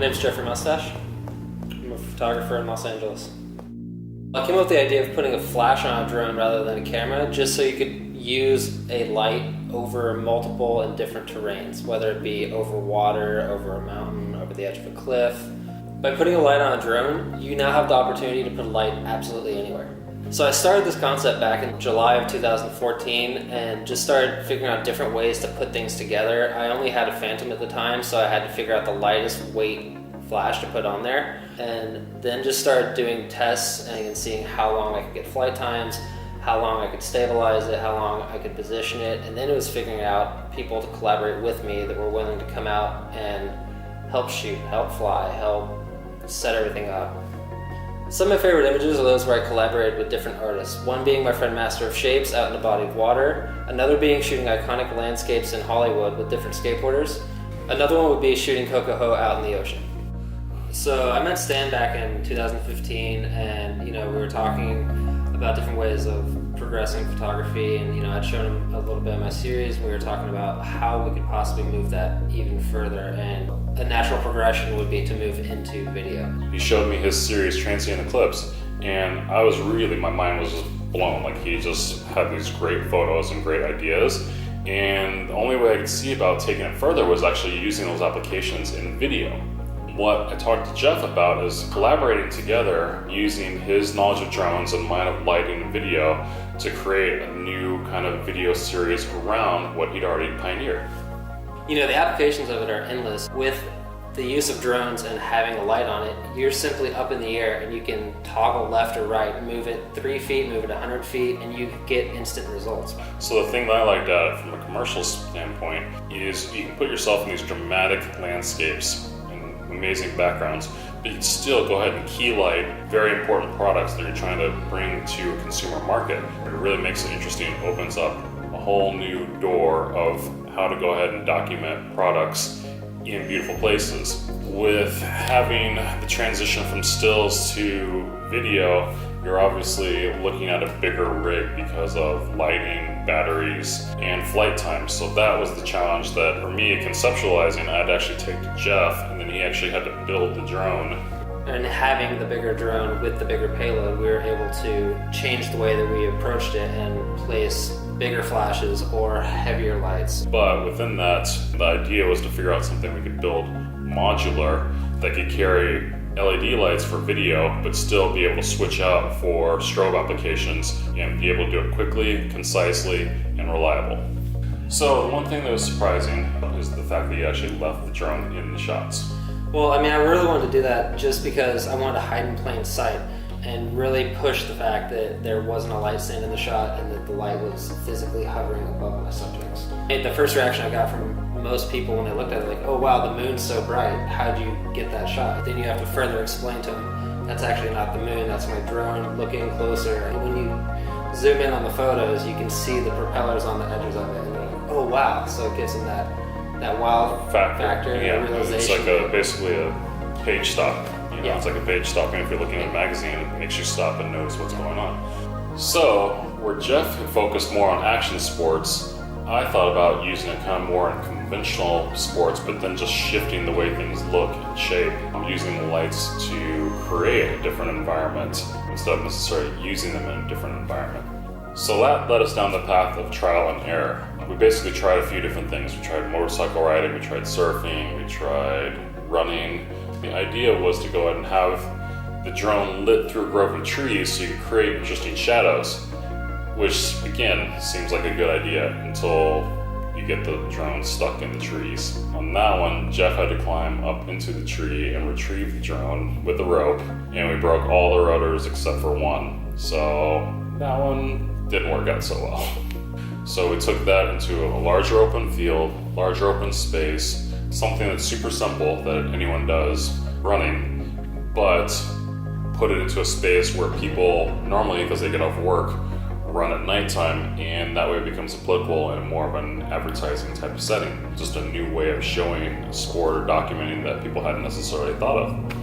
name's Jeffrey Moustache. I'm a photographer in Los Angeles. I came up with the idea of putting a flash on a drone rather than a camera, just so you could use a light over multiple and different terrains, whether it be over water, over a mountain, over the edge of a cliff. By putting a light on a drone, you now have the opportunity to put a light absolutely anywhere. So I started this concept back in July of 2014 and just started figuring out different ways to put things together. I only had a Phantom at the time, so I had to figure out the lightest weight flash to put on there, and then just started doing tests and seeing how long I could get flight times, how long I could stabilize it, how long I could position it, and then it was figuring out people to collaborate with me that were willing to come out and help shoot, help fly, help set everything up. Some of my favorite images are those where I collaborated with different artists, one being my friend Master of Shapes out in a body of water, another being shooting iconic landscapes in Hollywood with different skateboarders, another one would be shooting Kokoho out in the ocean. So I met Stan back in 2015, and we were talking about different ways of progressing photography, and I'd shown him a little bit of my series, and we were talking about how we could possibly move that even further, and a natural progression would be to move into video. He showed me his series Transient Eclipse, and my mind was just blown. Like, he just had these great photos and great ideas, and the only way I could see about taking it further was actually using those applications in video. What I talked to Jeff about is collaborating together using his knowledge of drones and mine of lighting and video to create a new kind of video series around what he'd already pioneered. The applications of it are endless. With the use of drones and having a light on it, you're simply up in the air and you can toggle left or right, move it 3 feet, move it 100 feet, and you get instant results. So the thing that I liked at it from a commercial standpoint is you can put yourself in these dramatic landscapes and amazing backgrounds, but you can still go ahead and key light very important products that you're trying to bring to a consumer market. It really makes it interesting and opens up a whole new door of how to go ahead and document products in beautiful places. With having the transition from stills to video, you're obviously looking at a bigger rig because of lighting, batteries, and flight time. So that was the challenge that, for me, conceptualizing, I'd actually take to Jeff, and then he actually had to build the drone. And having the bigger drone with the bigger payload, we were able to change the way that we approached it and place bigger flashes or heavier lights. But within that, the idea was to figure out something we could build modular that could carry LED lights for video, but still be able to switch out for strobe applications and be able to do it quickly, concisely, and reliable. So the one thing that was surprising is the fact that he actually left the drone in the shots. Well, I really wanted to do that just because I wanted to hide in plain sight and really push the fact that there wasn't a light stand in the shot and that the light was physically hovering above my subjects. And the first reaction I got from most people when they looked at it, like, oh wow, the moon's so bright, how'd you get that shot? Then you have to further explain to them, that's actually not the moon, that's my drone looking closer. And when you zoom in on the photos, you can see the propellers on the edges of it, and they're like, oh wow, so it gives them that wow factor and realization. It's like basically a page stop. It's like a page stopping. If you're looking at a magazine, it makes you stop and notice what's going on. So, where Jeff had focused more on action sports, I thought about using it kind of more in conventional sports, but then just shifting the way things look and shape. I'm using the lights to create a different environment instead of necessarily using them in a different environment. So that led us down the path of trial and error. We basically tried a few different things. We tried motorcycle riding, we tried surfing, we tried running. The idea was to go ahead and have the drone lit through a grove of trees so you could create interesting shadows, which again seems like a good idea until you get the drone stuck in the trees. On that one, Jeff had to climb up into the tree and retrieve the drone with a rope, and we broke all the rotors except for one. So that one didn't work out so well. So we took that into a larger open field, larger open space, something that's super simple that anyone does running, but put it into a space where people normally, because they get off work, run at nighttime, and that way it becomes applicable in more of an advertising type of setting. Just a new way of showing a sport or documenting that people hadn't necessarily thought of.